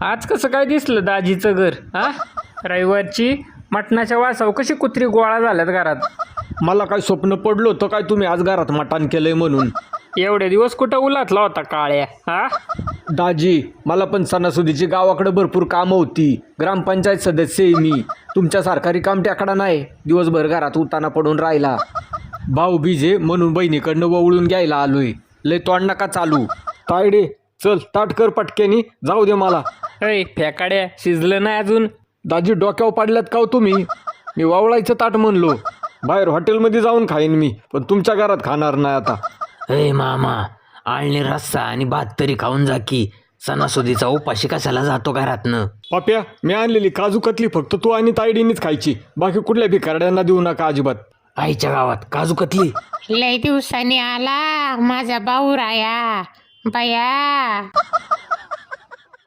आज कसं काय दिसलं दाजीचं घर? हा, रविवारची मटणाच्या वासावर कशी कुत्री गोळा झाल्यात घरात. मला काय स्वप्न पडलं होतं काय तुम्ही आज घरात मटण केलंय म्हणून? एवढे दिवस कुठं उलातला होता काळ्या? हा, दाजी मला पण सणासुदीची गावाकडे भरपूर कामं होती. ग्रामपंचायत सदस्य आहे मी. तुमच्यासारखा रिकाम टेकडा नाही दिवसभर घरात उताना पडून राहिला. भाऊ बीजे म्हणून बहिणीकडनं वळून घ्यायला आलोय. लय तोंड नका चालू. तायडे चल ताट कर पटकेनी, जाऊ दे मला. अय फेकाड्या, शिजलं नाही अजून? दाजी डोक्यावर पाडल्यात का हो तुम्ही? मी वावळायचं ताट म्हणलो. बाहेर हॉटेलमध्ये जाऊन खाईन मी, पण तुमच्या घरात खाणार नाही आता. ए मामा, आळणी रस्सा आणि भात तरी खाऊन जा की. सणासुदीचा उपाशी कशाला जातो घरातनं? पाप्या मी आणलेली काजू कतली फक्त तू आणि तायडीनीच खायची. बाकी कुठल्या भिकारड्यांना देऊ नका अजिबात. आईच्या गावात काजू कतली. लय दिवसांनी आला माझा भाऊ राया बया.